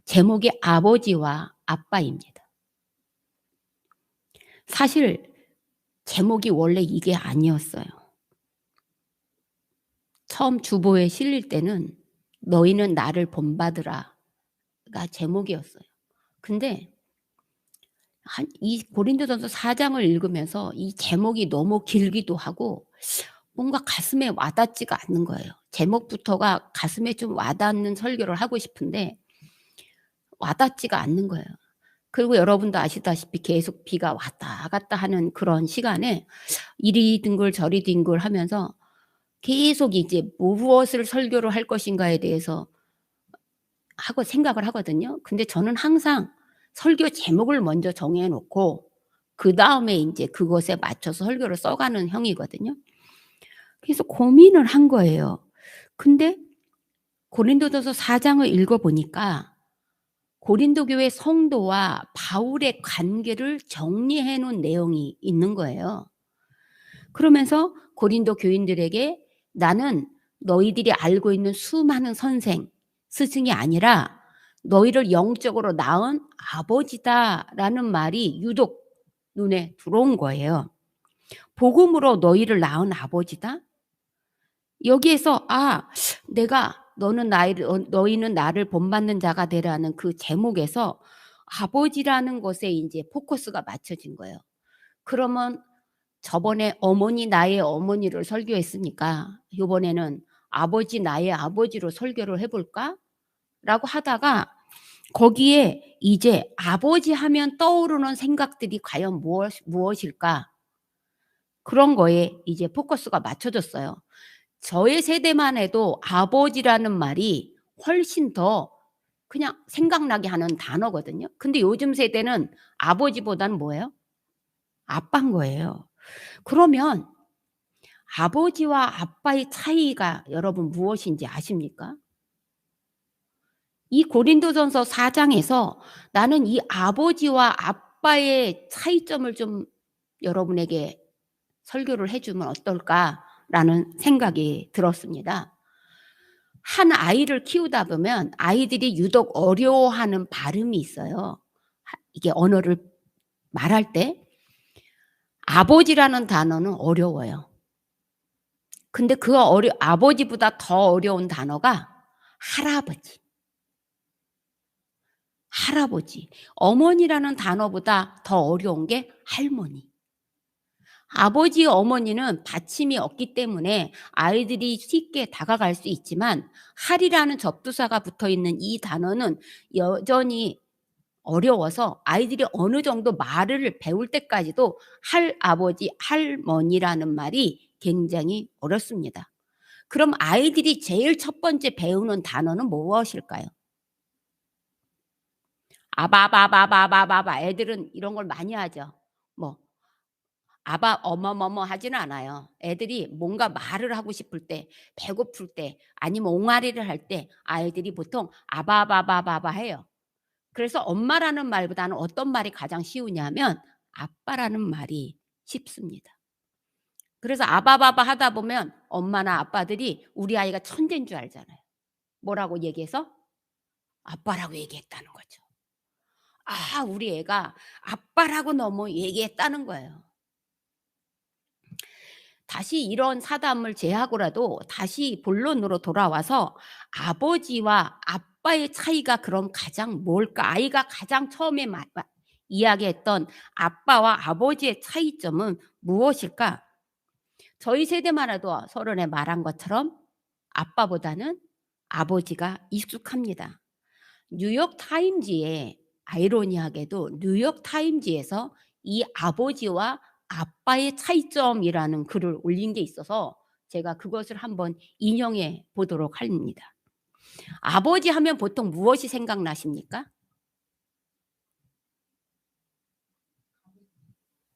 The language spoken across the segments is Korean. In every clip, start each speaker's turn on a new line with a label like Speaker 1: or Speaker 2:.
Speaker 1: 제목이 아버지와 아빠입니다. 사실 제목이 원래 이게 아니었어요. 처음 주보에 실릴 때는 너희는 나를 본받으라가 제목이었어요. 근데 이 고린도전서 4장을 읽으면서 이 제목이 너무 길기도 하고 뭔가 가슴에 와닿지가 않는 거예요. 제목부터가 가슴에 좀 와닿는 설교를 하고 싶은데 와닿지가 않는 거예요. 그리고 여러분도 아시다시피 계속 비가 왔다 갔다 하는 그런 시간에 이리 뒹굴 저리 뒹굴 하면서 계속 이제 무엇을 설교를 할 것인가에 대해서 하고 생각을 하거든요. 근데 저는 항상 설교 제목을 먼저 정해 놓고 그다음에 인제 그것에 맞춰서 설교를 써가는 형이거든요. 그래서 고민을 한 거예요. 근데 고린도전서 4장을 읽어 보니까 고린도 교회 성도와 바울의 관계를 정리해 놓은 내용이 있는 거예요. 그러면서 고린도 교인들에게 나는 너희들이 알고 있는 수많은 선생, 스승이 아니라 너희를 영적으로 낳은 아버지다라는 말이 유독 눈에 들어온 거예요. 복음으로 너희를 낳은 아버지다? 여기에서 너희는 나를 본받는 자가 되라는 그 제목에서 아버지라는 것에 이제 포커스가 맞춰진 거예요. 그러면 저번에 어머니 나의 어머니를 설교했으니까 이번에는 아버지 나의 아버지로 설교를 해볼까? 라고 하다가 거기에 이제 아버지 하면 떠오르는 생각들이 과연 무엇일까? 그런 거에 이제 포커스가 맞춰졌어요. 저의 세대만 해도 아버지라는 말이 훨씬 더 그냥 생각나게 하는 단어거든요. 근데 요즘 세대는 아버지보다는 뭐예요? 아빠인 거예요. 그러면 아버지와 아빠의 차이가 여러분 무엇인지 아십니까? 이 고린도전서 4장에서 나는 이 아버지와 아빠의 차이점을 좀 여러분에게 설교를 해주면 어떨까라는 생각이 들었습니다. 한 아이를 키우다 보면 아이들이 유독 어려워하는 발음이 있어요. 이게 언어를 말할 때 아버지라는 단어는 어려워요. 근데 아버지보다 더 어려운 단어가 할아버지. 할아버지. 어머니라는 단어보다 더 어려운 게 할머니. 아버지, 어머니는 받침이 없기 때문에 아이들이 쉽게 다가갈 수 있지만 할이라는 접두사가 붙어 있는 이 단어는 여전히 어려워서 아이들이 어느 정도 말을 배울 때까지도 할아버지, 할머니라는 말이 굉장히 어렵습니다. 그럼 아이들이 제일 첫 번째 배우는 단어는 무엇일까요? 아바바바바바바바. 애들은 이런 걸 많이 하죠. 뭐 아바 어머머머 하지는 않아요. 애들이 뭔가 말을 하고 싶을 때, 배고플 때, 아니면 옹알이를 할 때 아이들이 보통 아바바바바바 해요. 그래서 엄마라는 말보다는 어떤 말이 가장 쉬우냐면 아빠라는 말이 쉽습니다. 그래서 아바바바 하다 보면 엄마나 아빠들이 우리 아이가 천재인 줄 알잖아요. 뭐라고 얘기해서? 아빠라고 얘기했다는 거죠. 우리 애가 아빠라고 너무 얘기했다는 거예요. 다시 이런 사담을 제하고라도 다시 본론으로 돌아와서 아버지와 아빠의 차이가 그럼 가장 뭘까? 아이가 가장 처음에 이야기했던 아빠와 아버지의 차이점은 무엇일까? 저희 세대만 해도 서론에 말한 것처럼 아빠보다는 아버지가 익숙합니다. 뉴욕타임즈에 아이러니하게도 뉴욕타임즈에서 이 아버지와 아빠의 차이점이라는 글을 올린 게 있어서 제가 그것을 한번 인용해 보도록 합니다. 아버지 하면 보통 무엇이 생각나십니까?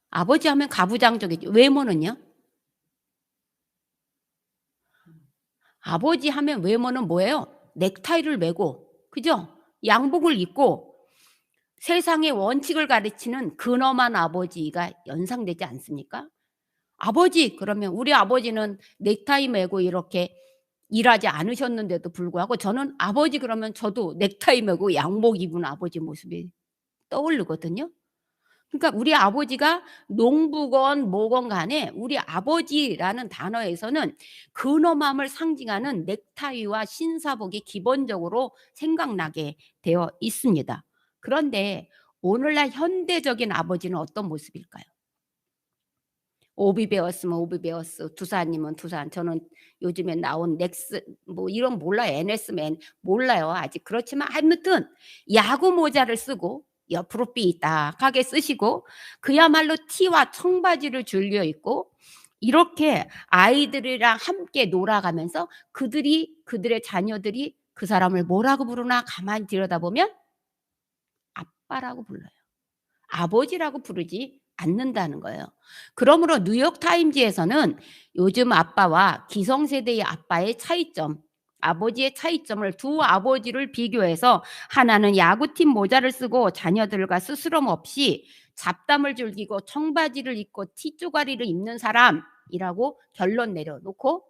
Speaker 1: 아버지 하면 가부장적이죠. 외모는요? 아버지 하면 외모는 뭐예요? 넥타이를 매고, 그죠? 양복을 입고 세상의 원칙을 가르치는 근엄한 아버지가 연상되지 않습니까? 아버지 그러면 우리 아버지는 넥타이 매고 이렇게 일하지 않으셨는데도 불구하고 저는 아버지 그러면 저도 넥타이 매고 양복 입은 아버지 모습이 떠오르거든요. 그러니까 우리 아버지가 농부건 뭐건 간에 우리 아버지라는 단어에서는 근엄함을 상징하는 넥타이와 신사복이 기본적으로 생각나게 되어 있습니다. 그런데 오늘날 현대적인 아버지는 어떤 모습일까요? 오비 베어스면 오비 베어스, 두산이면 두산. 저는 요즘에 나온 넥스 뭐 이런 몰라요. NS면 몰라요. 아직. 그렇지만 아무튼 야구 모자를 쓰고 옆으로 삐딱하게 쓰시고 그야말로 티와 청바지를 즐겨 입고 이렇게 아이들이랑 함께 놀아가면서 그들의 자녀들이 그 사람을 뭐라고 부르나 가만히 들여다보면 아빠라고 불러요. 아버지라고 부르지 않는다는 거예요. 그러므로 뉴욕타임즈에서는 요즘 아빠와 기성세대의 아빠의 차이점, 아버지의 차이점을 두 아버지를 비교해서 하나는 야구팀 모자를 쓰고 자녀들과 스스럼 없이 잡담을 즐기고 청바지를 입고 티조가리를 입는 사람이라고 결론 내려놓고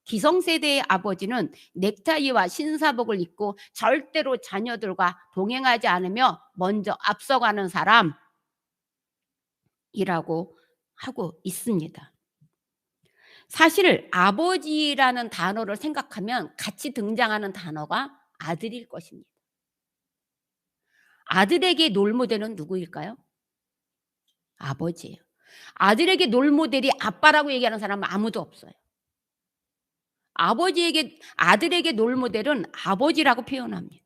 Speaker 1: 기성세대의 아버지는 넥타이와 신사복을 입고 절대로 자녀들과 동행하지 않으며 먼저 앞서가는 사람 이라고 하고 있습니다. 사실 아버지라는 단어를 생각하면 같이 등장하는 단어가 아들일 것입니다. 아들에게 롤모델은 누구일까요? 아버지예요. 아들에게 롤모델이 아빠라고 얘기하는 사람은 아무도 없어요. 아들에게 롤모델은 아버지라고 표현합니다.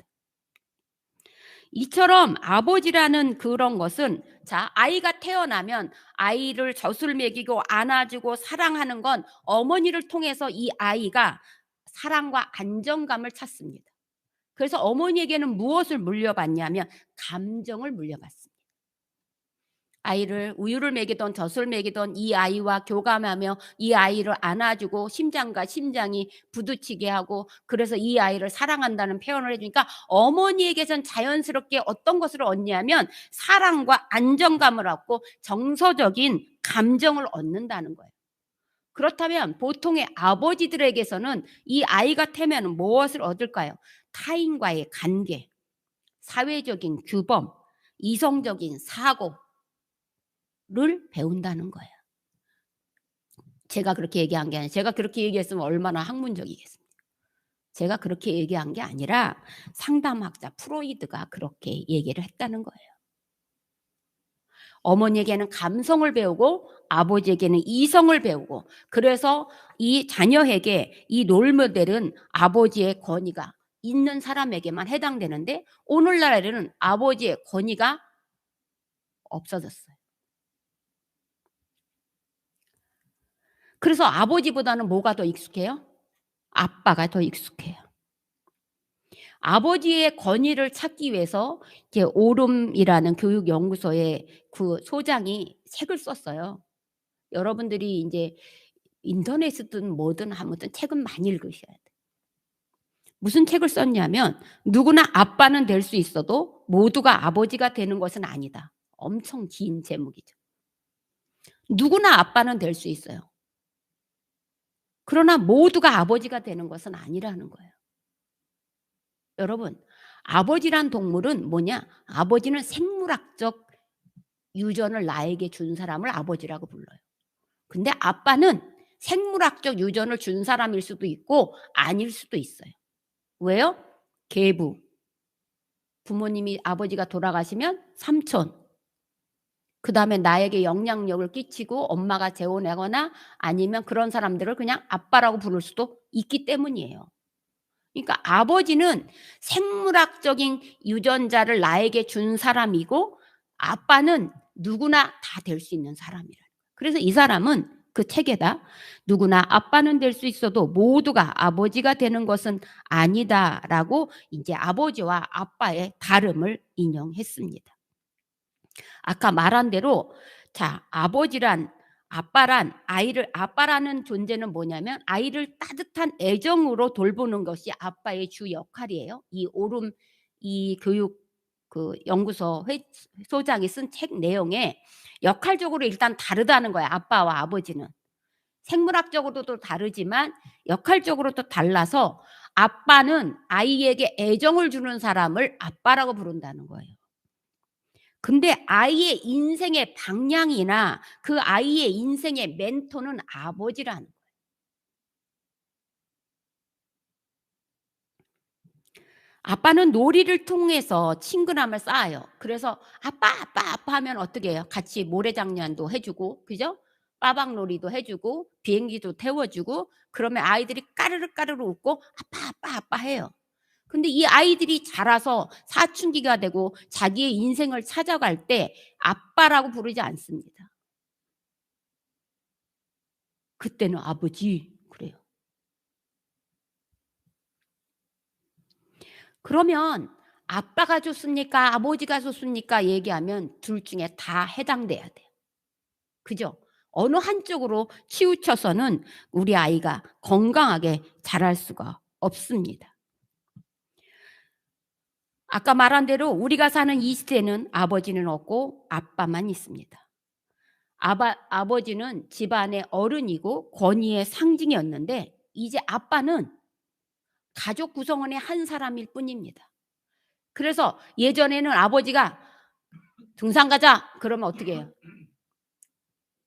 Speaker 1: 이처럼 아버지라는 그런 것은 자, 아이가 태어나면 아이를 젖을 먹이고 안아주고 사랑하는 건 어머니를 통해서 이 아이가 사랑과 안정감을 찾습니다. 그래서 어머니에게는 무엇을 물려받냐면 감정을 물려받습니다. 아이를 우유를 먹이던 젖을 먹이던 이 아이와 교감하며 이 아이를 안아주고 심장과 심장이 부딪히게 하고 그래서 이 아이를 사랑한다는 표현을 해주니까 어머니에게선 자연스럽게 어떤 것을 얻냐면 사랑과 안정감을 얻고 정서적인 감정을 얻는다는 거예요. 그렇다면 보통의 아버지들에게서는 이 아이가 태면 무엇을 얻을까요? 타인과의 관계, 사회적인 규범, 이성적인 사고 를 배운다는 거예요. 제가 그렇게 얘기한 게 아니라 제가 그렇게 얘기했으면 얼마나 학문적이겠습니까? 제가 그렇게 얘기한 게 아니라 상담학자 프로이드가 그렇게 얘기를 했다는 거예요. 어머니에게는 감성을 배우고 아버지에게는 이성을 배우고 그래서 이 자녀에게 이 롤모델은 아버지의 권위가 있는 사람에게만 해당되는데 오늘날에는 아버지의 권위가 없어졌어요. 그래서 아버지보다는 뭐가 더 익숙해요? 아빠가 더 익숙해요. 아버지의 권위를 찾기 위해서 이제 오름이라는 교육연구소의 그 소장이 책을 썼어요. 여러분들이 인제 인터넷이든 뭐든 아무튼 책은 많이 읽으셔야 돼요. 무슨 책을 썼냐면 "누구나 아빠는 될 수 있어도 모두가 아버지가 되는 것은 아니다." 엄청 긴 제목이죠. 누구나 아빠는 될 수 있어요. 그러나 모두가 아버지가 되는 것은 아니라는 거예요. 여러분 아버지란 동물은 뭐냐? 아버지는 생물학적 유전을 나에게 준 사람을 아버지라고 불러요. 근데 아빠는 생물학적 유전을 준 사람일 수도 있고 아닐 수도 있어요. 왜요? 계부. 부모님이 아버지가 돌아가시면 삼촌. 그다음에 나에게 영향력을 끼치고 엄마가 재혼하거나 아니면 그런 사람들을 그냥 아빠라고 부를 수도 있기 때문이에요. 그러니까 아버지는 생물학적인 유전자를 나에게 준 사람이고 아빠는 누구나 다 될 수 있는 사람이라. 그래서 이 사람은 그 책에다 누구나 아빠는 될 수 있어도 모두가 아버지가 되는 것은 아니다라고 이제 아버지와 아빠의 다름을 인용했습니다. 아까 말한 대로 자, 아빠라는 존재는 뭐냐면 아이를 따뜻한 애정으로 돌보는 것이 아빠의 주 역할이에요. 이 교육 그 연구소 소장이 쓴 책 내용에 역할적으로 일단 다르다는 거야, 아빠와 아버지는. 생물학적으로도 다르지만 역할적으로도 달라서 아빠는 아이에게 애정을 주는 사람을 아빠라고 부른다는 거예요. 근데 아이의 인생의 방향이나 그 아이의 인생의 멘토는 아버지라는 거예요. 아빠는 놀이를 통해서 친근함을 쌓아요. 그래서 "아빠, 아빠, 아빠." 하면 어떻게 해요? 같이 모래장난도 해 주고, 그죠? 빠방놀이도 해 주고 비행기도 태워 주고, 그러면 아이들이 까르르 까르르 웃고 "아빠, 아빠, 아빠." 해요. 근데 이 아이들이 자라서 사춘기가 되고 자기의 인생을 찾아갈 때 아빠라고 부르지 않습니다. 그때는 "아버지." 그래요. 그러면 "아빠가 좋습니까? 아버지가 좋습니까?" 얘기하면 둘 중에 다 해당돼야 돼요. 그죠? 어느 한쪽으로 치우쳐서는 우리 아이가 건강하게 자랄 수가 없습니다. 아까 말한 대로 우리가 사는 이 시대는 아버지는 없고 아빠만 있습니다. 아버지는 집안의 어른이고 권위의 상징이었는데 이제 아빠는 가족 구성원의 한 사람일 뿐입니다. 그래서 예전에는 아버지가 "등산 가자." 그러면 어떻게 해요?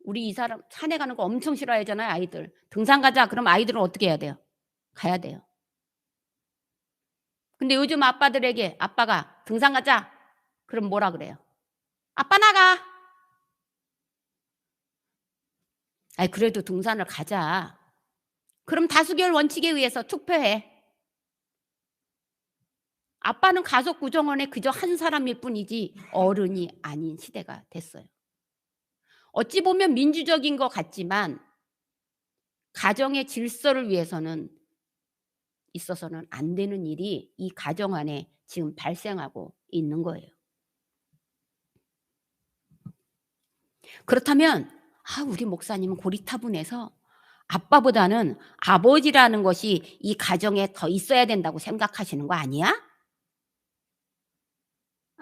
Speaker 1: 우리 이 사람 산에 가는 거 엄청 싫어하잖아요, 아이들. "등산 가자." 그러면 아이들은 어떻게 해야 돼요? 가야 돼요. 근데 요즘 아빠들에게 아빠가 "등산 가자." 그럼 뭐라 그래요? "아빠 나가." "아이 그래도 등산을 가자." 그럼 다수결 원칙에 의해서 투표해. 아빠는 가족 구성원의 그저 한 사람일 뿐이지 어른이 아닌 시대가 됐어요. 어찌 보면 민주적인 것 같지만 가정의 질서를 위해서는 있어서는 안 되는 일이 이 가정 안에 지금 발생하고 있는 거예요. 그렇다면 우리 목사님은 고리타분해서 아빠보다는 아버지라는 것이 이 가정에 더 있어야 된다고 생각하시는 거 아니야?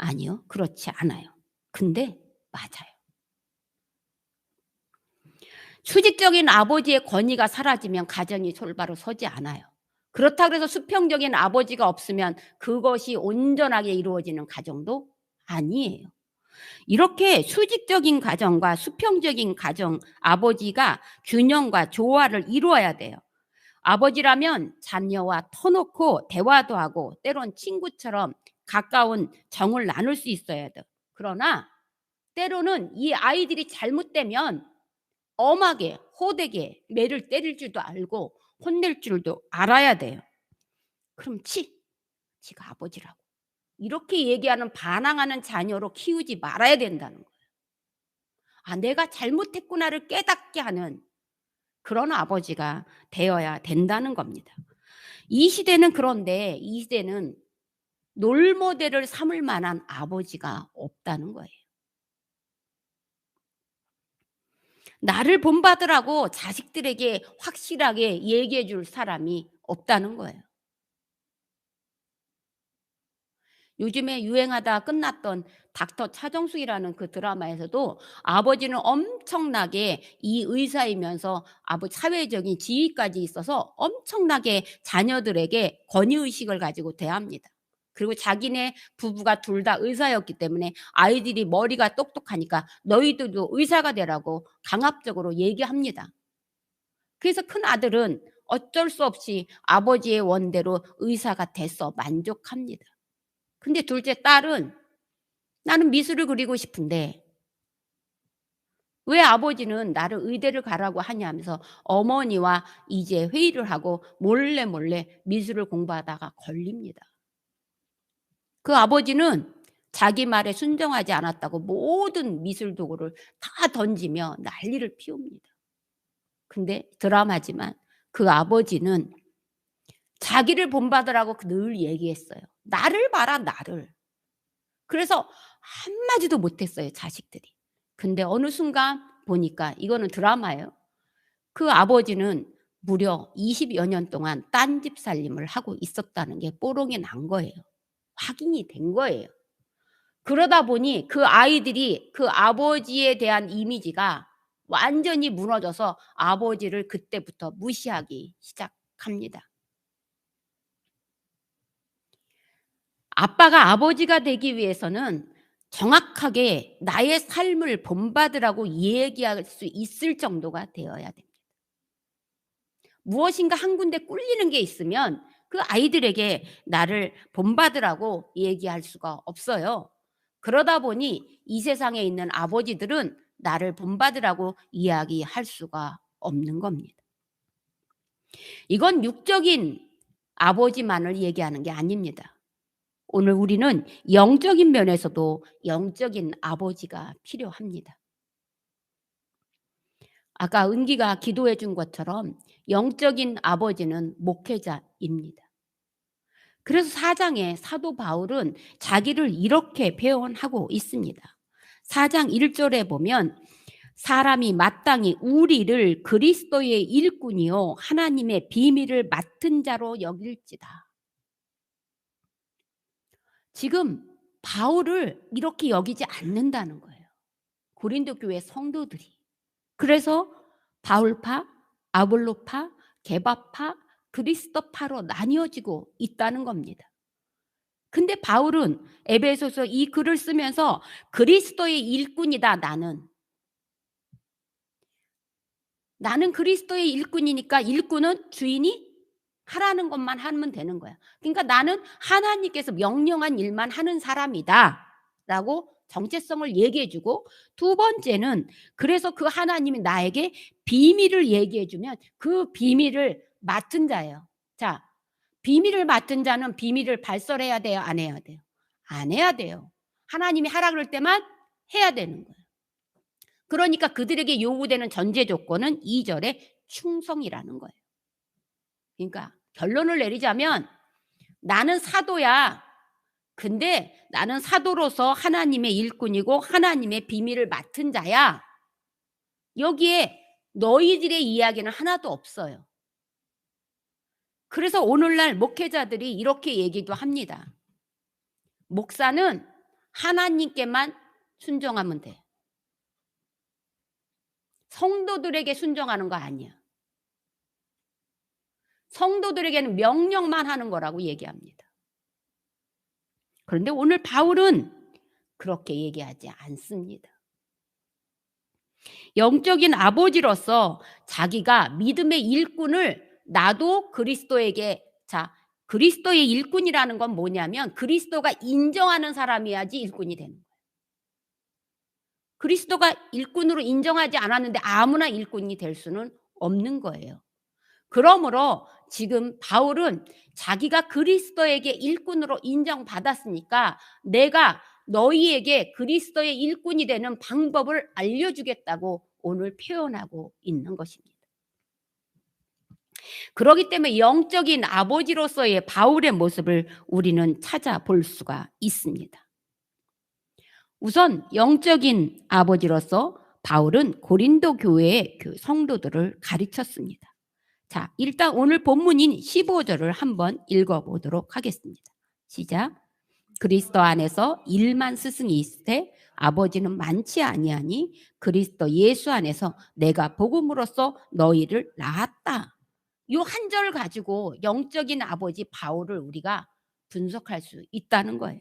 Speaker 1: 아니요. 그렇지 않아요. 근데 맞아요. 수직적인 아버지의 권위가 사라지면 가정이 솔바로 서지 않아요. 그렇다고 해서 수평적인 아버지가 없으면 그것이 온전하게 이루어지는 가정도 아니에요. 이렇게 수직적인 가정과 수평적인 가정, 아버지가 균형과 조화를 이루어야 돼요. 아버지라면 자녀와 터놓고 대화도 하고 때론 친구처럼 가까운 정을 나눌 수 있어야 돼요. 그러나 때로는 이 아이들이 잘못되면 엄하게 호되게 매를 때릴 줄도 알고 혼낼 줄도 알아야 돼요. 그럼 지가 아버지라고 이렇게 얘기하는 반항하는 자녀로 키우지 말아야 된다는 거예요. 내가 잘못했구나를 깨닫게 하는 그런 아버지가 되어야 된다는 겁니다. 이 시대는 롤모델을 삼을 만한 아버지가 없다는 거예요. 나를 본받으라고 자식들에게 확실하게 얘기해 줄 사람이 없다는 거예요. 요즘에 유행하다 끝났던 닥터 차정숙이라는 그 드라마에서도 아버지는 엄청나게 이 의사이면서 사회적인 지위까지 있어서 엄청나게 자녀들에게 권위의식을 가지고 대합니다. 그리고 자기네 부부가 둘 다 의사였기 때문에 아이들이 머리가 똑똑하니까 "너희들도 의사가 되라."고 강압적으로 얘기합니다. 그래서 큰아들은 어쩔 수 없이 아버지의 원대로 의사가 돼서 만족합니다. 근데 둘째 딸은 "나는 미술을 그리고 싶은데 왜 아버지는 나를 의대를 가라고 하냐." 하면서 어머니와 이제 회의를 하고 몰래 몰래 미술을 공부하다가 걸립니다. 그 아버지는 자기 말에 순종하지 않았다고 모든 미술 도구를 다 던지며 난리를 피웁니다. 근데 드라마지만 그 아버지는 자기를 본받으라고 늘 얘기했어요. "나를 봐라 나를." 그래서 한마디도 못했어요 자식들이. 근데 어느 순간 보니까 이거는 드라마예요. 그 아버지는 무려 20여 년 동안 딴집 살림을 하고 있었다는 게 뽀록이 난 거예요. 확인이 된 거예요. 그러다 보니 그 아이들이 그 아버지에 대한 이미지가 완전히 무너져서 아버지를 그때부터 무시하기 시작합니다. 아빠가 아버지가 되기 위해서는 정확하게 나의 삶을 본받으라고 얘기할 수 있을 정도가 되어야 됩니다. 무엇인가 한 군데 꿀리는 게 있으면 그 아이들에게 나를 본받으라고 얘기할 수가 없어요. 그러다 보니 이 세상에 있는 아버지들은 나를 본받으라고 이야기할 수가 없는 겁니다. 이건 육적인 아버지만을 얘기하는 게 아닙니다. 오늘 우리는 영적인 면에서도 영적인 아버지가 필요합니다. 아까 은기가 기도해 준 것처럼 영적인 아버지는 목회자입니다. 그래서 4장에 사도 바울은 자기를 이렇게 표현하고 있습니다. 4장 1절에 보면 사람이 마땅히 우리를 그리스도의 일꾼이요 하나님의 비밀을 맡은 자로 여길지다. 지금 바울을 이렇게 여기지 않는다는 거예요. 고린도 교회 성도들이. 그래서 바울파, 아볼로파, 게바파, 그리스도파로 나뉘어지고 있다는 겁니다. 근데 바울은 에베소서 이 글을 쓰면서 그리스도의 일꾼이다. 나는 그리스도의 일꾼이니까 일꾼은 주인이 하라는 것만 하면 되는 거야. 그러니까 나는 하나님께서 명령한 일만 하는 사람이다 라고 정체성을 얘기해 주고, 두 번째는 그래서 그 하나님이 나에게 비밀을 얘기해 주면 그 비밀을 맡은 자예요. 자, 비밀을 맡은 자는 비밀을 발설해야 돼요, 안 해야 돼요? 안 해야 돼요. 하나님이 하라 그럴 때만 해야 되는 거예요. 그러니까 그들에게 요구되는 전제 조건은 2절에 충성이라는 거예요. 그러니까 결론을 내리자면 나는 사도야. 근데 나는 사도로서 하나님의 일꾼이고 하나님의 비밀을 맡은 자야. 여기에 너희들의 이야기는 하나도 없어요. 그래서 오늘날 목회자들이 이렇게 얘기도 합니다. 목사는 하나님께만 순종하면 돼. 성도들에게 순종하는 거 아니야. 성도들에게는 명령만 하는 거라고 얘기합니다. 그런데 오늘 바울은 그렇게 얘기하지 않습니다. 영적인 아버지로서 자기가 믿음의 일꾼을 나도 그리스도에게, 자, 그리스도의 일꾼이라는 건 뭐냐면 그리스도가 인정하는 사람이야지 일꾼이 되는 거예요. 그리스도가 일꾼으로 인정하지 않았는데 아무나 일꾼이 될 수는 없는 거예요. 그러므로 지금 바울은 자기가 그리스도에게 일꾼으로 인정받았으니까 내가 너희에게 그리스도의 일꾼이 되는 방법을 알려주겠다고 오늘 표현하고 있는 것입니다. 그렇기 때문에 영적인 아버지로서의 바울의 모습을 우리는 찾아볼 수가 있습니다. 우선 영적인 아버지로서 바울은 고린도 교회의 그 성도들을 가르쳤습니다. 자, 일단 오늘 본문인 15절을 한번 읽어보도록 하겠습니다. 시작. 그리스도 안에서 1만 스승이 있으되 아버지는 많지 아니하니 그리스도 예수 안에서 내가 복음으로써 너희를 낳았다. 이 한 절 가지고 영적인 아버지 바울을 우리가 분석할 수 있다는 거예요.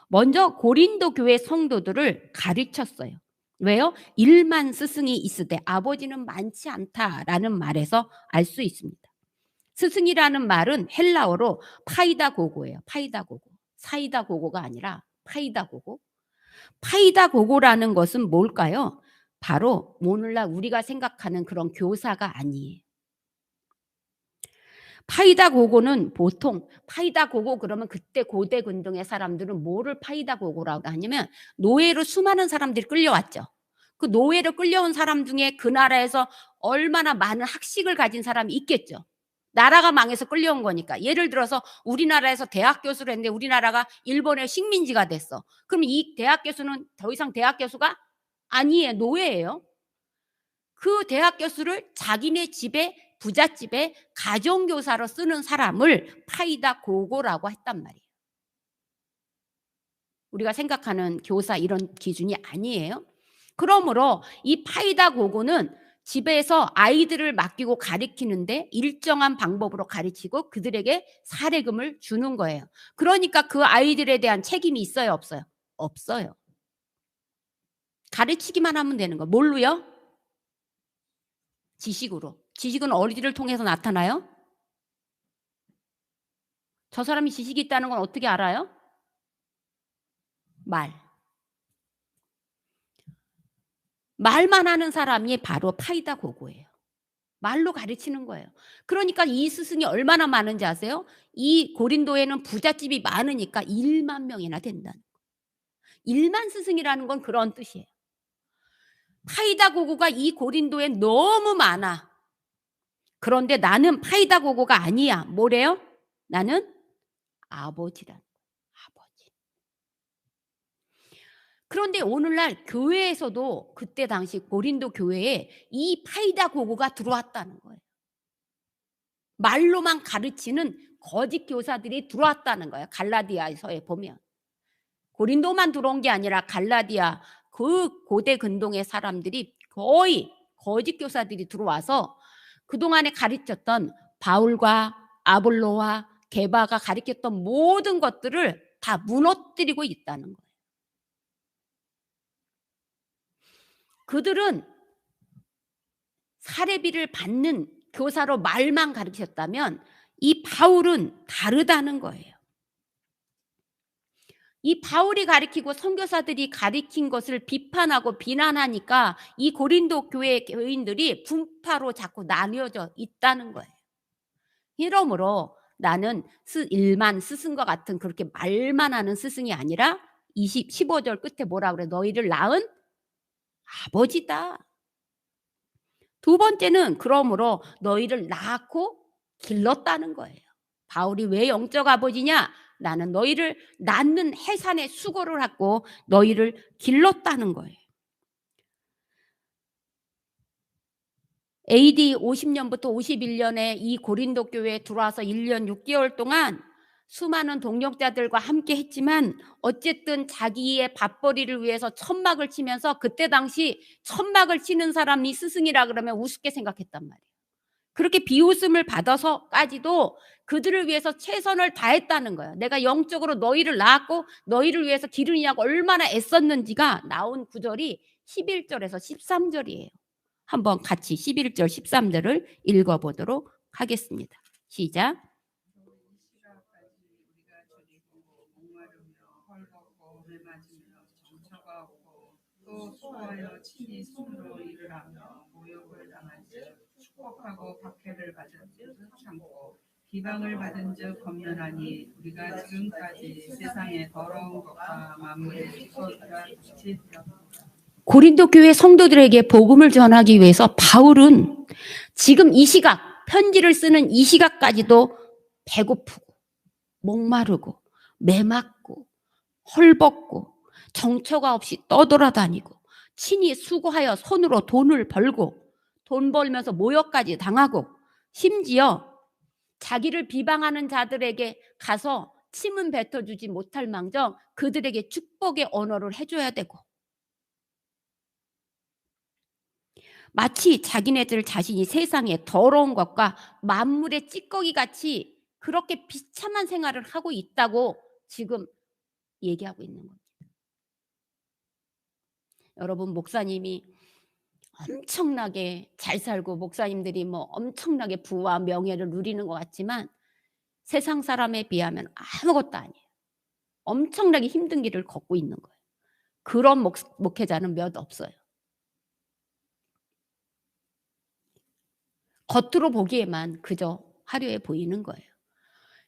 Speaker 1: 먼저 고린도 교회 성도들을 가르쳤어요. 왜요? 1만 스승이 있으되 아버지는 많지 않다라는 말에서 알 수 있습니다. 스승이라는 말은 헬라어로 파이다고고예요. 파이다고고. 사이다고고가 아니라 파이다고고. 파이다고고라는 것은 뭘까요? 바로 오늘날 우리가 생각하는 그런 교사가 아니에요. 파이다고고는 보통 파이다고고 그러면 그때 고대 근동의 사람들은 뭐를 파이다고고라고 하냐면 노예로 수많은 사람들이 끌려왔죠. 그 노예로 끌려온 사람 중에 그 나라에서 얼마나 많은 학식을 가진 사람이 있겠죠. 나라가 망해서 끌려온 거니까. 예를 들어서 우리나라에서 대학 교수를 했는데 우리나라가 일본의 식민지가 됐어. 그럼 이 대학 교수는 더 이상 대학 교수가 아니에요. 노예예요. 그 대학 교수를 자기네 집에 부잣집에 가정교사로 쓰는 사람을 파이다고고라고 했단 말이에요. 우리가 생각하는 교사 이런 기준이 아니에요. 그러므로 이 파이다 고고는 집에서 아이들을 맡기고 가르치는데 일정한 방법으로 가르치고 그들에게 사례금을 주는 거예요. 그러니까 그 아이들에 대한 책임이 있어요, 없어요? 없어요. 가르치기만 하면 되는 거. 뭘로요? 지식으로. 지식은 어디를 통해서 나타나요? 저 사람이 지식이 있다는 건 어떻게 알아요? 말. 말만 하는 사람이 바로 파이다 고고예요. 말로 가르치는 거예요. 그러니까 이 스승이 얼마나 많은지 아세요? 이 고린도에는 부잣집이 많으니까 1만 명이나 된다는 거예요. 1만 스승이라는 건 그런 뜻이에요. 파이다 고고가 이 고린도에 너무 많아. 그런데 나는 파이다 고고가 아니야. 뭐래요? 나는 아버지란 아버지. 그런데 오늘날 교회에서도 그때 당시 고린도 교회에 이 파이다 고고가 들어왔다는 거예요. 말로만 가르치는 거짓 교사들이 들어왔다는 거예요. 갈라디아서에 보면. 고린도만 들어온 게 아니라 갈라디아 그 고대 근동의 사람들이 거의 거짓 교사들이 들어와서 그동안에 가르쳤던 바울과 아볼로와 게바가 가르쳤던 모든 것들을 다 무너뜨리고 있다는 거예요. 그들은 사례비를 받는 교사로 말만 가르쳤다면 이 바울은 다르다는 거예요. 이 바울이 가르치고 선교사들이 가르친 것을 비판하고 비난하니까 이 고린도 교회 교인들이 분파로 자꾸 나뉘어져 있다는 거예요. 이러므로 나는 일만 스승과 같은 그렇게 말만 하는 스승이 아니라 15절 끝에 뭐라 그래? 너희를 낳은 아버지다. 두 번째는 그러므로 너희를 낳고 길렀다는 거예요. 바울이 왜 영적 아버지냐? 나는 너희를 낳는 해산의 수고를 하고 너희를 길렀다는 거예요. AD 50년부터 51년에 이 고린도 교회에 들어와서 1년 6개월 동안 수많은 동역자들과 함께 했지만 어쨌든 자기의 밥벌이를 위해서 천막을 치면서 그때 당시 천막을 치는 사람이 스승이라 그러면 우습게 생각했단 말이에요. 그렇게 비웃음을 받아서까지도 그들을 위해서 최선을 다했다는 거예요. 내가 영적으로 너희를 낳았고 너희를 위해서 기르냐고 얼마나 애썼는지가 나온 구절이 11절에서 13절이에요. 한번 같이 11절 13절을 읽어보도록 하겠습니다. 시작.
Speaker 2: 또 소하여 친히 손으로 일을 하며 모욕을 당한즉 축복하고 박해를 받은즉 참고 비방을 받은즉 검면하니 우리가 지금까지 세상의 더러운 것과 만물의 수고가 같이 되었다.
Speaker 1: 고린도 교회 성도들에게 복음을 전하기 위해서 바울은 지금 이 시각 편지를 쓰는 이 시각까지도 배고프고 목마르고 매맞고 헐벗고 정처가 없이 떠돌아다니고 친히 수고하여 손으로 돈을 벌고 돈 벌면서 모욕까지 당하고 심지어 자기를 비방하는 자들에게 가서 침은 뱉어주지 못할 망정 그들에게 축복의 언어를 해줘야 되고 마치 자기네들 자신이 세상의 더러운 것과 만물의 찌꺼기같이 그렇게 비참한 생활을 하고 있다고 지금 얘기하고 있는 겁니다. 여러분 목사님이 엄청나게 잘 살고 목사님들이 뭐 엄청나게 부와 명예를 누리는 것 같지만 세상 사람에 비하면 아무것도 아니에요. 엄청나게 힘든 길을 걷고 있는 거예요. 그런 목회자는 몇 없어요. 겉으로 보기에만 그저 화려해 보이는 거예요.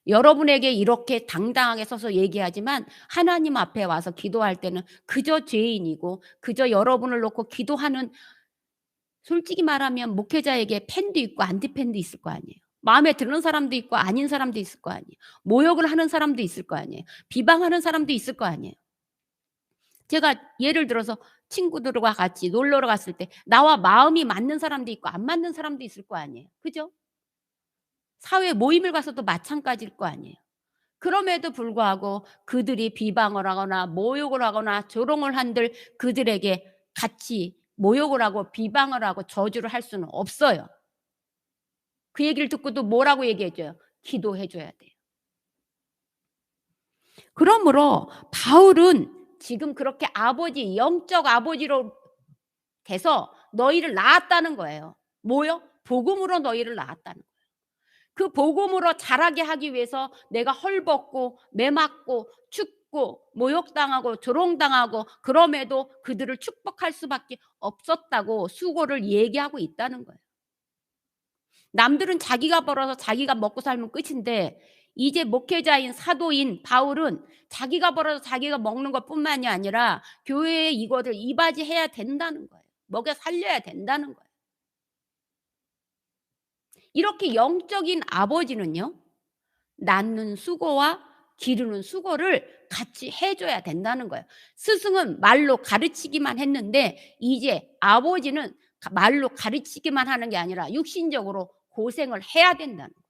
Speaker 1: 여러분에게 이렇게 당당하게 서서 얘기하지만 하나님 앞에 와서 기도할 때는 그저 죄인이고 그저 여러분을 놓고 기도하는 솔직히 말하면 목회자에게 팬도 있고 안티팬도 있을 거 아니에요. 마음에 드는 사람도 있고 아닌 사람도 있을 거 아니에요. 모욕을 하는 사람도 있을 거 아니에요. 비방하는 사람도 있을 거 아니에요. 제가 예를 들어서 친구들과 같이 놀러 갔을 때 나와 마음이 맞는 사람도 있고 안 맞는 사람도 있을 거 아니에요. 그죠? 사회 모임을 가서도 마찬가지일 거 아니에요. 그럼에도 불구하고 그들이 비방을 하거나 모욕을 하거나 조롱을 한들 그들에게 같이 모욕을 하고 비방을 하고 저주를 할 수는 없어요. 그 얘기를 듣고도 뭐라고 얘기해 줘요? 기도해 줘야 돼요. 그러므로 바울은 지금 그렇게 아버지, 영적 아버지로 돼서 너희를 낳았다는 거예요. 뭐요? 복음으로 너희를 낳았다는 거예요. 그 복음으로 자라게 하기 위해서 내가 헐벗고 매맞고 춥고 모욕당하고 조롱당하고 그럼에도 그들을 축복할 수밖에 없었다고 수고를 얘기하고 있다는 거예요. 남들은 자기가 벌어서 자기가 먹고 살면 끝인데 이제 목회자인 사도인 바울은 자기가 벌어서 자기가 먹는 것뿐만이 아니라 교회에 이거를 이바지해야 된다는 거예요. 먹여 살려야 된다는 거예요. 이렇게 영적인 아버지는요, 낳는 수고와 기르는 수고를 같이 해줘야 된다는 거예요. 스승은 말로 가르치기만 했는데 이제 아버지는 말로 가르치기만 하는 게 아니라 육신적으로 고생을 해야 된다는 거예요.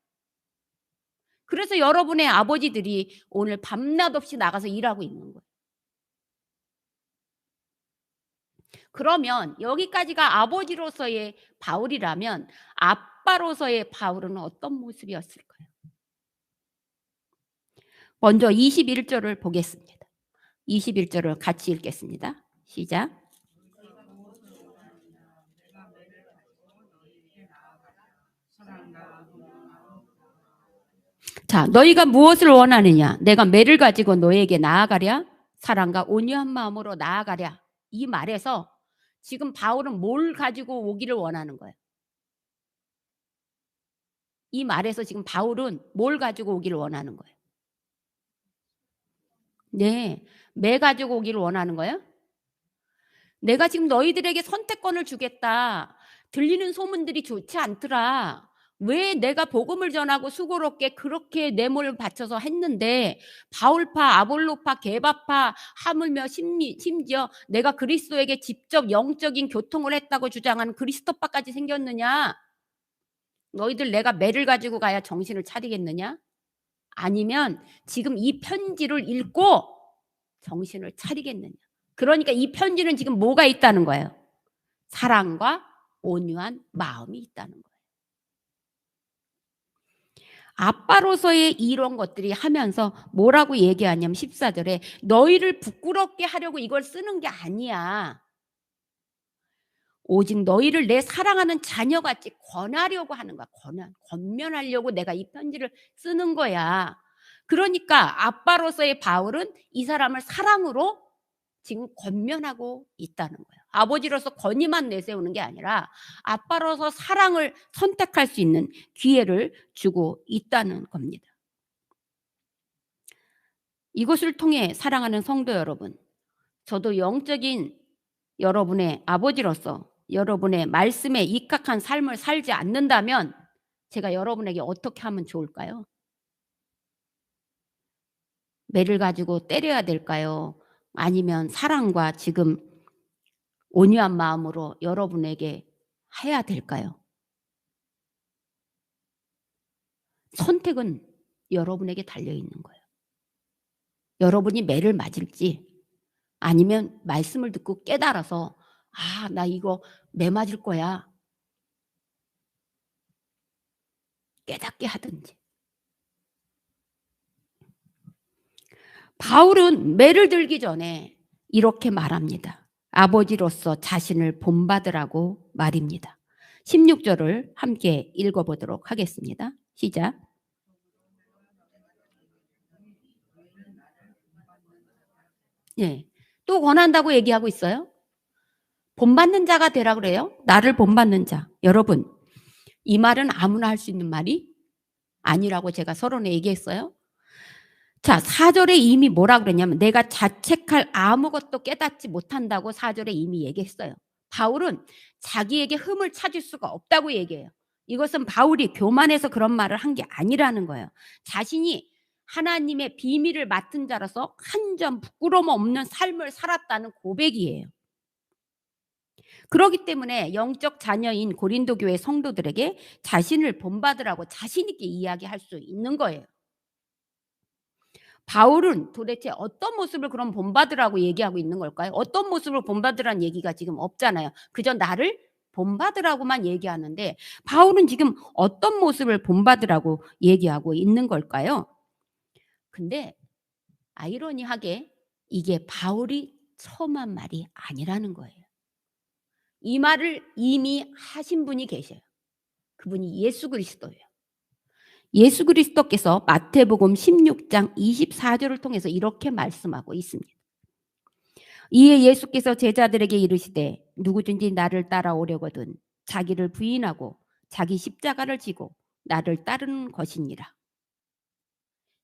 Speaker 1: 그래서 여러분의 아버지들이 오늘 밤낮 없이 나가서 일하고 있는 거예요. 그러면 여기까지가 아버지로서의 바울이라면 아빠로서의 바울은 어떤 모습이었을까요? 먼저 21절을 보겠습니다. 21절을 같이 읽겠습니다. 시작. 자, 너희가 무엇을 원하느냐? 내가 매를 가지고 너에게 나아가랴? 사랑과 온유한 마음으로 나아가랴? 이 말에서 지금 바울은 뭘 가지고 오기를 원하는 거예요? 이 말에서 지금 바울은 뭘 가지고 오기를 원하는 거예요? 네, 매 가지고 오기를 원하는 거예요? 내가 지금 너희들에게 선택권을 주겠다. 들리는 소문들이 좋지 않더라. 왜 내가 복음을 전하고 수고롭게 그렇게 내 몸을 바쳐서 했는데 바울파, 아볼로파, 게바파, 하물며 심지어 내가 그리스도에게 직접 영적인 교통을 했다고 주장하는 그리스도파까지 생겼느냐? 너희들 내가 매를 가지고 가야 정신을 차리겠느냐? 아니면 지금 이 편지를 읽고 정신을 차리겠느냐? 그러니까 이 편지는 지금 뭐가 있다는 거예요? 사랑과 온유한 마음이 있다는 거예요. 아빠로서의 이런 것들이 하면서 뭐라고 얘기하냐면 14절에 너희를 부끄럽게 하려고 이걸 쓰는 게 아니야. 오직 너희를 내 사랑하는 자녀같이 권하려고 하는 거야. 권면하려고 내가 이 편지를 쓰는 거야. 그러니까 아빠로서의 바울은 이 사람을 사랑으로 지금 권면하고 있다는 거예요. 아버지로서 권위만 내세우는 게 아니라 아빠로서 사랑을 선택할 수 있는 기회를 주고 있다는 겁니다. 이것을 통해 사랑하는 성도 여러분, 저도 영적인 여러분의 아버지로서 여러분의 말씀에 입각한 삶을 살지 않는다면 제가 여러분에게 어떻게 하면 좋을까요? 매를 가지고 때려야 될까요? 아니면 사랑과 지금 온유한 마음으로 여러분에게 해야 될까요? 선택은 여러분에게 달려있는 거예요. 여러분이 매를 맞을지 아니면 말씀을 듣고 깨달아서 아, 나 이거 매 맞을 거야. 깨닫게 하든지. 바울은 매를 들기 전에 이렇게 말합니다. 아버지로서 자신을 본받으라고 말입니다. 16절을 함께 읽어보도록 하겠습니다. 시작. 예, 또 권한다고 얘기하고 있어요. 본받는 자가 되라 그래요. 나를 본받는 자. 여러분, 이 말은 아무나 할 수 있는 말이 아니라고 제가 서론에 얘기했어요. 자, 4절에 이미 뭐라 그랬냐면 내가 자책할 아무것도 깨닫지 못한다고 4절에 이미 얘기했어요. 바울은 자기에게 흠을 찾을 수가 없다고 얘기해요. 이것은 바울이 교만해서 그런 말을 한 게 아니라는 거예요. 자신이 하나님의 비밀을 맡은 자로서 한 점 부끄러움 없는 삶을 살았다는 고백이에요. 그렇기 때문에 영적 자녀인 고린도 교회 성도들에게 자신을 본받으라고 자신 있게 이야기할 수 있는 거예요. 바울은 도대체 어떤 모습을 그럼 본받으라고 얘기하고 있는 걸까요? 어떤 모습을 본받으라는 얘기가 지금 없잖아요. 그저 나를 본받으라고만 얘기하는데 바울은 지금 어떤 모습을 본받으라고 얘기하고 있는 걸까요? 근데 아이러니하게 이게 바울이 처음 한 말이 아니라는 거예요. 이 말을 이미 하신 분이 계셔요. 그분이 예수 그리스도예요. 예수 그리스도께서 마태복음 16장 24절을 통해서 이렇게 말씀하고 있습니다. 이에 예수께서 제자들에게 이르시되 누구든지 나를 따라오려거든 자기를 부인하고 자기 십자가를 지고 나를 따르는 것이니라.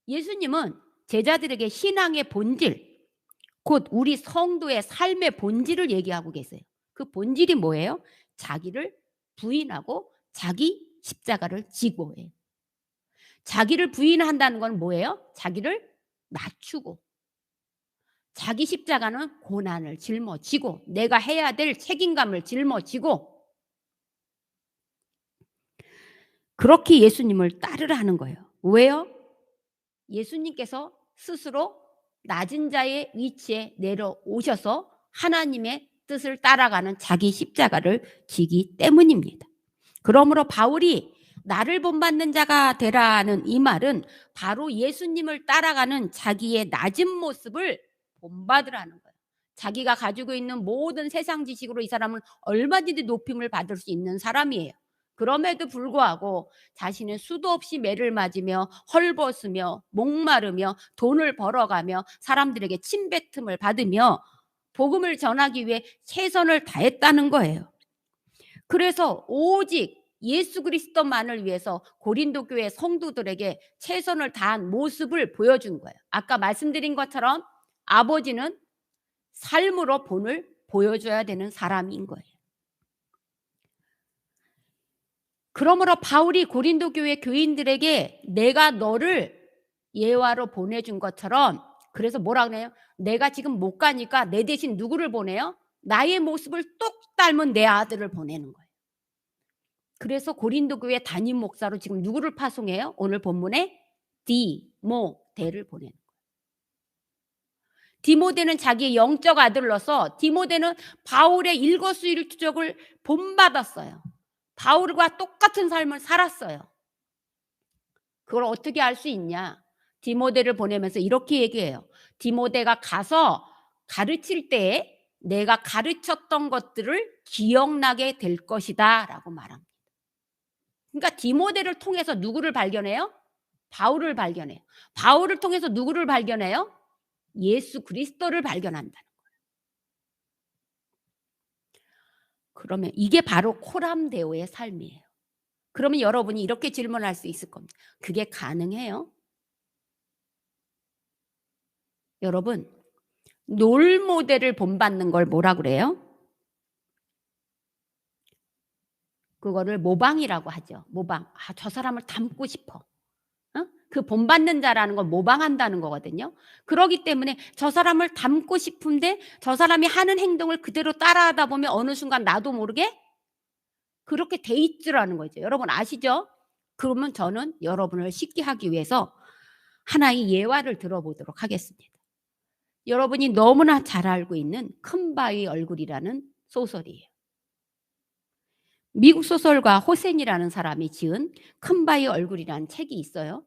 Speaker 1: 예수님은 제자들에게 신앙의 본질, 곧 우리 성도의 삶의 본질을 얘기하고 계세요. 그 본질이 뭐예요? 자기를 부인하고 자기 십자가를 지고 해요. 자기를 부인한다는 건 뭐예요? 자기를 낮추고, 자기 십자가는 고난을 짊어지고 내가 해야 될 책임감을 짊어지고 그렇게 예수님을 따르라는 거예요. 왜요? 예수님께서 스스로 낮은 자의 위치에 내려오셔서 하나님의 뜻을 따라가는 자기 십자가를 지기 때문입니다. 그러므로 바울이 나를 본받는 자가 되라는 이 말은 바로 예수님을 따라가는 자기의 낮은 모습을 본받으라는 거예요. 자기가 가지고 있는 모든 세상 지식으로 이 사람은 얼마든지 높임을 받을 수 있는 사람이에요. 그럼에도 불구하고 자신은 수도 없이 매를 맞으며 헐벗으며 목마르며 돈을 벌어가며 사람들에게 침뱉음을 받으며 복음을 전하기 위해 최선을 다했다는 거예요. 그래서 오직 예수 그리스도만을 위해서 고린도 교회 성도들에게 최선을 다한 모습을 보여준 거예요. 아까 말씀드린 것처럼 아버지는 삶으로 본을 보여줘야 되는 사람인 거예요. 그러므로 바울이 고린도 교회 교인들에게 내가 너를 예화로 보내준 것처럼, 그래서 뭐라 그래요? 내가 지금 못 가니까 내 대신 누구를 보내요? 나의 모습을 똑 닮은 내 아들을 보내는 거예요. 그래서 고린도 교회 담임 목사로 지금 누구를 파송해요? 오늘 본문에 디모데를 보내는 거예요. 디모데는 자기의 영적 아들로서 디모데는 바울의 일거수일투족을 본받았어요. 바울과 똑같은 삶을 살았어요. 그걸 어떻게 알 수 있냐? 디모데를 보내면서 이렇게 얘기해요. 디모데가 가서 가르칠 때에 내가 가르쳤던 것들을 기억나게 될 것이다 라고 말합니다. 그러니까 디모데를 통해서 누구를 발견해요? 바울을 발견해요. 바울을 통해서 누구를 발견해요? 예수 그리스도를 발견한다는 거예요. 그러면 이게 바로 코람데오의 삶이에요. 그러면 여러분이 이렇게 질문할 수 있을 겁니다. 그게 가능해요? 여러분, 롤모델을 본받는 걸 뭐라 그래요? 그거를 모방이라고 하죠. 모방. 아, 저 사람을 닮고 싶어. 그 본받는 자라는 걸 모방한다는 거거든요. 그렇기 때문에 저 사람을 닮고 싶은데 저 사람이 하는 행동을 그대로 따라하다 보면 어느 순간 나도 모르게 그렇게 돼 있으라는 거죠. 여러분 아시죠? 그러면 저는 여러분을 쉽게 하기 위해서 하나의 예화를 들어보도록 하겠습니다. 여러분이 너무나 잘 알고 있는 큰바위 얼굴이라는 소설이에요. 미국 소설가 호센이라는 사람이 지은 큰바위 얼굴이라는 책이 있어요.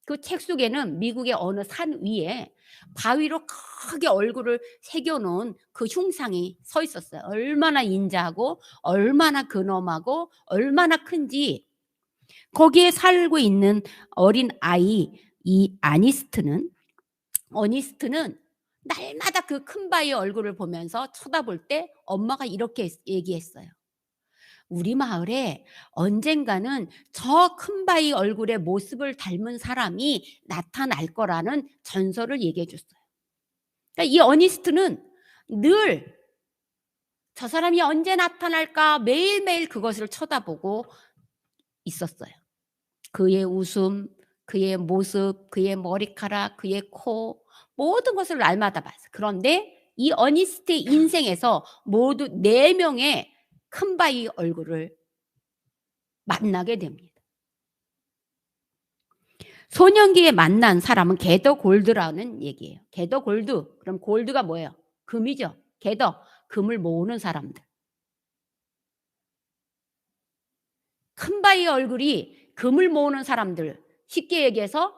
Speaker 1: 그 책 속에는 미국의 어느 산 위에 바위로 크게 얼굴을 새겨놓은 그 흉상이 서 있었어요. 얼마나 인자하고 얼마나 근엄하고 얼마나 큰지. 거기에 살고 있는 어린 아이 이 어니스트는 날마다 그 큰 바위 얼굴을 보면서 쳐다볼 때 엄마가 이렇게 얘기했어요. 우리 마을에 언젠가는 저 큰 바위 얼굴의 모습을 닮은 사람이 나타날 거라는 전설을 얘기해 줬어요. 그러니까 이 어니스트는 늘 저 사람이 언제 나타날까 매일매일 그것을 쳐다보고 있었어요. 그의 웃음, 그의 모습, 그의 머리카락, 그의 코 모든 것을 날마다 봤어요. 그런데 이 어니스트의 인생에서 모두 4명의 큰 바위 얼굴을 만나게 됩니다. 소년기에 만난 사람은 게더 골드라는 얘기예요. 게더 골드. 그럼 골드가 뭐예요? 금이죠. 게더, 금을 모으는 사람들. 큰 바위 얼굴이 금을 모으는 사람들, 쉽게 얘기해서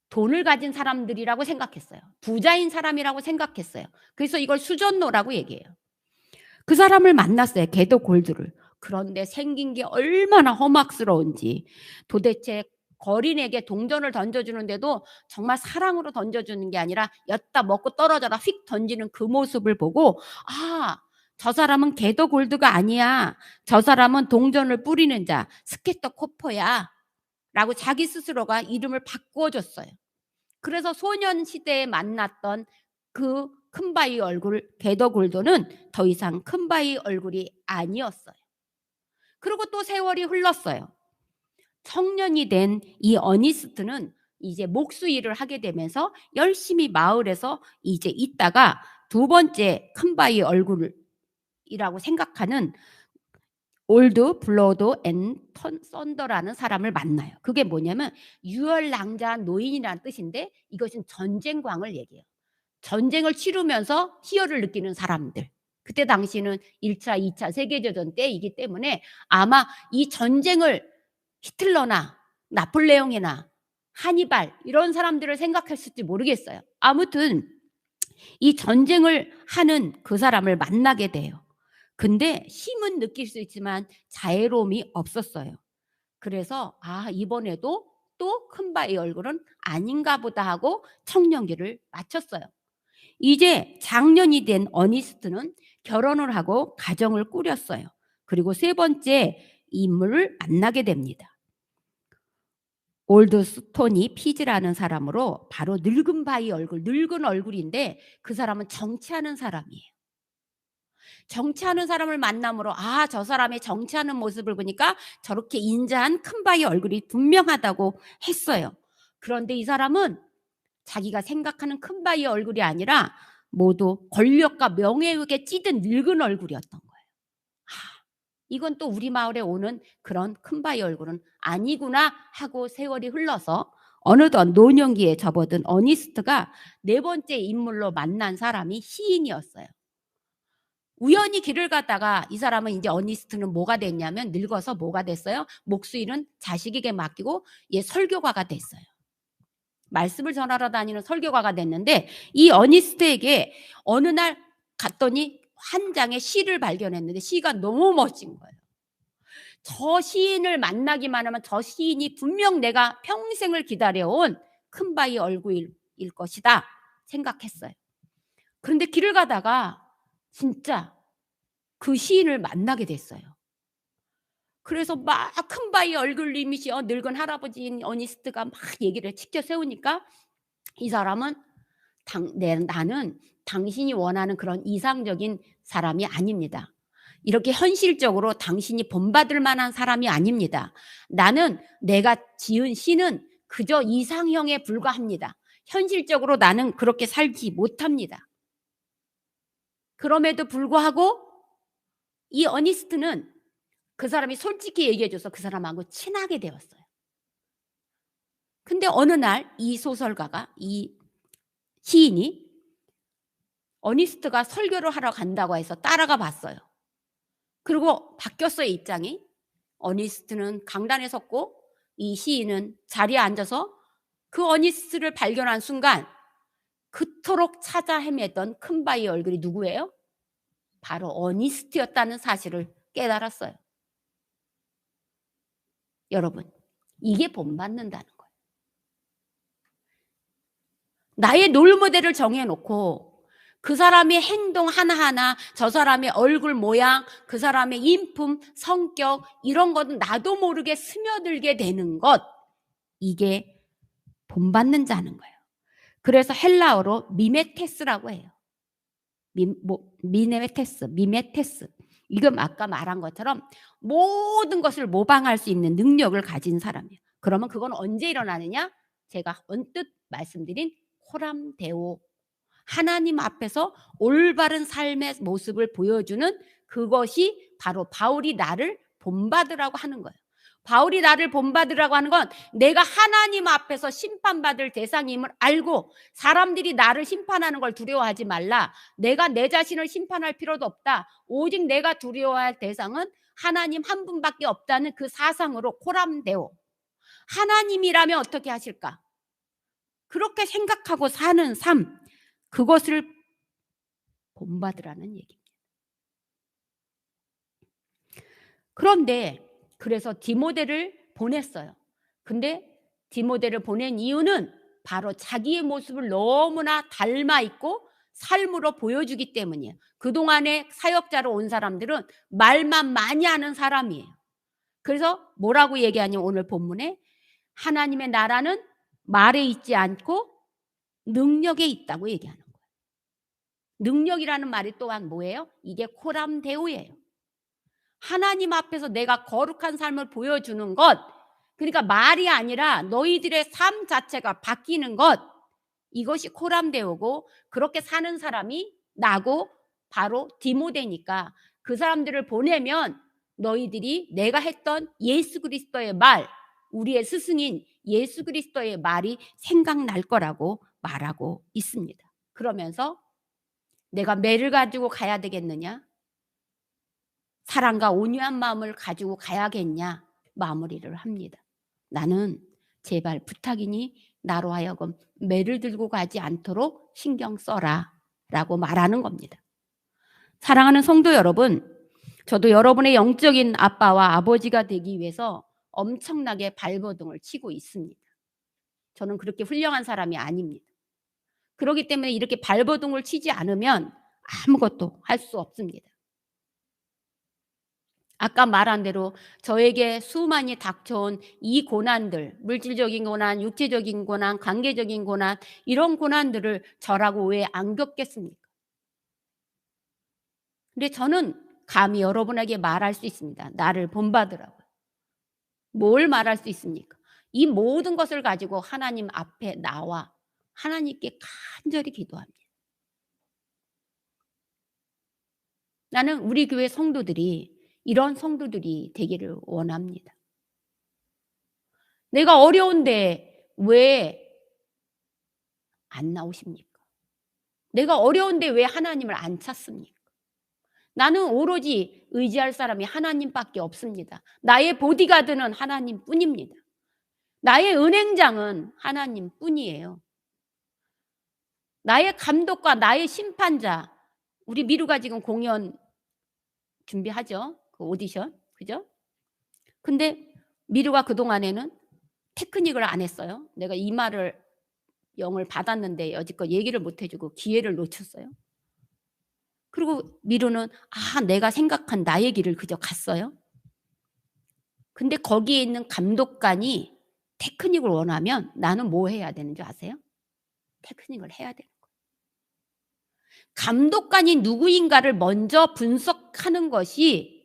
Speaker 1: 돈을 가진 사람들이라고 생각했어요. 부자인 사람이라고 생각했어요. 그래서 이걸 수전노라고 얘기해요. 그 사람을 만났어요. 게더 골드를. 그런데 생긴 게 얼마나 험악스러운지. 도대체 거린에게 동전을 던져주는데도 정말 사랑으로 던져주는 게 아니라 엿다 먹고 떨어져라 휙 던지는 그 모습을 보고, 아, 저 사람은 게더 골드가 아니야. 저 사람은 동전을 뿌리는 자, 스케터 코퍼야. 라고 자기 스스로가 이름을 바꿔줬어요. 그래서 소년 시대에 만났던 그 큰바위 얼굴 게더 골드는 더 이상 큰바위 얼굴이 아니었어요. 그리고 또 세월이 흘렀어요. 청년이 된 이 어니스트는 이제 목수 일을 하게 되면서 열심히 마을에서 이제 있다가 두 번째 큰바위 얼굴이라고 생각하는 올드 블러드 앤 썬더라는 사람을 만나요. 그게 뭐냐면 유혈낭자 노인이라는 뜻인데 이것은 전쟁광을 얘기해요. 전쟁을 치르면서 희열을 느끼는 사람들. 그때 당시는 1차, 2차 세계대전 때이기 때문에 아마 이 전쟁을 히틀러나 나폴레옹이나 하니발 이런 사람들을 생각했을지 모르겠어요. 아무튼 이 전쟁을 하는 그 사람을 만나게 돼요. 근데 힘은 느낄 수 있지만 자애로움이 없었어요. 그래서 이번에도 또 큰바위 얼굴은 아닌가 보다 하고 청년기를 마쳤어요. 이제 장년이 된 어니스트는 결혼을 하고 가정을 꾸렸어요. 그리고 세 번째 인물을 만나게 됩니다. 올드 스토니 피즈라는 사람으로 바로 늙은 바위 얼굴, 늙은 얼굴인데 그 사람은 정치하는 사람이에요. 정치하는 사람을 만남으로 저 사람의 정치하는 모습을 보니까 저렇게 인자한 큰 바위 얼굴이 분명하다고 했어요. 그런데 이 사람은 자기가 생각하는 큰 바위 얼굴이 아니라 모두 권력과 명예욕에 찌든 늙은 얼굴이었던 거예요. 이건 또 우리 마을에 오는 그런 큰 바위 얼굴은 아니구나 하고 세월이 흘러서 어느덧 노년기에 접어든 어니스트가 네 번째 인물로 만난 사람이 시인이었어요. 우연히 길을 가다가 이 사람은 이제 어니스트는 뭐가 됐냐면 늙어서 뭐가 됐어요? 목수일은 자식에게 맡기고 설교가가 됐어요. 말씀을 전하러 다니는 설교가가 됐는데 이 어니스트에게 어느 날 갔더니 한 장의 시를 발견했는데 시가 너무 멋진 거예요. 저 시인을 만나기만 하면 저 시인이 분명 내가 평생을 기다려온 큰바위 얼굴일 것이다 생각했어요. 그런데 길을 가다가 진짜 그 시인을 만나게 됐어요. 그래서 막 큰바위 얼굴님이시여 늙은 할아버지인 어니스트가 막 얘기를 치켜 세우니까 이 사람은 나는 당신이 원하는 그런 이상적인 사람이 아닙니다. 이렇게 현실적으로 당신이 본받을 만한 사람이 아닙니다. 나는 내가 지은 시는 그저 이상형에 불과합니다. 현실적으로 나는 그렇게 살지 못합니다. 그럼에도 불구하고 이 어니스트는 그 사람이 솔직히 얘기해줘서 그 사람하고 친하게 되었어요. 근데 어느 날 이 소설가가 이 시인이 어니스트가 설교를 하러 간다고 해서 따라가 봤어요. 그리고 바뀌었어요, 입장이. 어니스트는 강단에 섰고 이 시인은 자리에 앉아서 그 어니스트를 발견한 순간 그토록 찾아 헤매던 큰바위 얼굴이 누구예요? 바로 어니스트였다는 사실을 깨달았어요. 여러분, 이게 본받는다는 거예요. 나의 롤모델을 정해놓고 그 사람의 행동 하나하나, 저 사람의 얼굴 모양, 그 사람의 인품, 성격 이런 것은 나도 모르게 스며들게 되는 것, 이게 본받는 자는 거예요. 그래서 헬라어로 미메테스라고 해요. 미메테스. 이건 아까 말한 것처럼 모든 것을 모방할 수 있는 능력을 가진 사람이에요. 그러면 그건 언제 일어나느냐? 제가 언뜻 말씀드린 호람데오, 하나님 앞에서 올바른 삶의 모습을 보여주는 그것이 바로 바울이 나를 본받으라고 하는 거예요. 바울이 나를 본받으라고 하는 건 내가 하나님 앞에서 심판받을 대상임을 알고 사람들이 나를 심판하는 걸 두려워하지 말라. 내가 내 자신을 심판할 필요도 없다. 오직 내가 두려워할 대상은 하나님 한 분밖에 없다는 그 사상으로 코람데오. 하나님이라면 어떻게 하실까? 그렇게 생각하고 사는 삶, 그것을 본받으라는 얘기입니다. 그런데 그래서 디모데를 보냈어요. 근데 디모데를 보낸 이유는 바로 자기의 모습을 너무나 닮아 있고 삶으로 보여주기 때문이에요. 그동안에 사역자로 온 사람들은 말만 많이 하는 사람이에요. 그래서 뭐라고 얘기하냐면 오늘 본문에 하나님의 나라는 말에 있지 않고 능력에 있다고 얘기하는 거예요. 능력이라는 말이 또한 뭐예요? 이게 코람데오예요. 하나님 앞에서 내가 거룩한 삶을 보여주는 것, 그러니까 말이 아니라 너희들의 삶 자체가 바뀌는 것, 이것이 코람데오고 그렇게 사는 사람이 나고 바로 디모데니까 그 사람들을 보내면 너희들이 내가 했던 예수 그리스도의 말, 우리의 스승인 예수 그리스도의 말이 생각날 거라고 말하고 있습니다. 그러면서 내가 매를 가지고 가야 되겠느냐? 사랑과 온유한 마음을 가지고 가야겠냐? 마무리를 합니다. 나는 제발 부탁이니 나로 하여금 매를 들고 가지 않도록 신경 써라 라고 말하는 겁니다. 사랑하는 성도 여러분, 저도 여러분의 영적인 아빠와 아버지가 되기 위해서 엄청나게 발버둥을 치고 있습니다. 저는 그렇게 훌륭한 사람이 아닙니다. 그렇기 때문에 이렇게 발버둥을 치지 않으면 아무것도 할 수 없습니다. 아까 말한 대로 저에게 수많이 닥쳐온 이 고난들, 물질적인 고난, 육체적인 고난, 관계적인 고난, 이런 고난들을 저라고 왜 안 겪겠습니까? 근데 저는 감히 여러분에게 말할 수 있습니다. 나를 본받으라고요. 뭘 말할 수 있습니까? 이 모든 것을 가지고 하나님 앞에 나와 하나님께 간절히 기도합니다. 나는 우리 교회 성도들이 이런 성도들이 되기를 원합니다. 내가 어려운데 왜 안 나오십니까? 내가 어려운데 왜 하나님을 안 찾습니까? 나는 오로지 의지할 사람이 하나님밖에 없습니다. 나의 보디가드는 하나님뿐입니다. 나의 은행장은 하나님뿐이에요. 나의 감독과 나의 심판자, 우리 미루가 지금 공연 준비하죠? 그 오디션, 그죠? 근데 미루가 그동안에는 테크닉을 안 했어요. 내가 이 말을 영을 받았는데 여지껏 얘기를 못 해주고 기회를 놓쳤어요. 그리고 미루는 내가 생각한 나의 길을 그저 갔어요. 근데 거기에 있는 감독관이 테크닉을 원하면 나는 뭐 해야 되는 줄 아세요? 테크닉을 해야 되는 거예요. 감독관이 누구인가를 먼저 분석하는 것이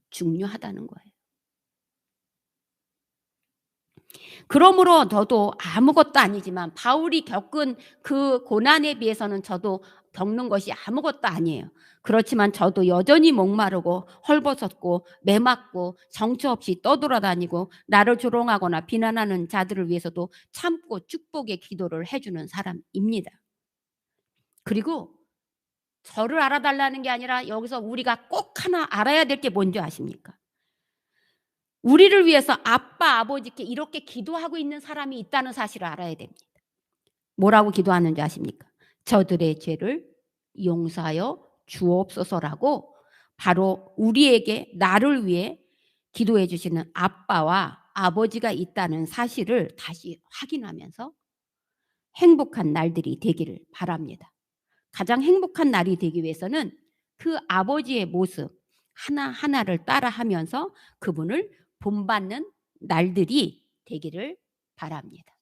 Speaker 1: 중요하다는 거예요. 그러므로 저도 아무것도 아니지만 바울이 겪은 그 고난에 비해서는 저도 겪는 것이 아무것도 아니에요. 그렇지만 저도 여전히 목마르고 헐벗었고 매맞고 정처 없이 떠돌아다니고 나를 조롱하거나 비난하는 자들을 위해서도 참고 축복의 기도를 해주는 사람입니다. 그리고 저를 알아달라는 게 아니라 여기서 우리가 꼭 하나 알아야 될 게 뭔지 아십니까? 우리를 위해서 아빠, 아버지께 이렇게 기도하고 있는 사람이 있다는 사실을 알아야 됩니다. 뭐라고 기도하는지 아십니까? 저들의 죄를 용서하여 주옵소서라고 바로 우리에게 나를 위해 기도해 주시는 아빠와 아버지가 있다는 사실을 다시 확인하면서 행복한 날들이 되기를 바랍니다. 가장 행복한 날이 되기 위해서는 그 아버지의 모습 하나하나를 따라하면서 그분을 본받는 날들이 되기를 바랍니다.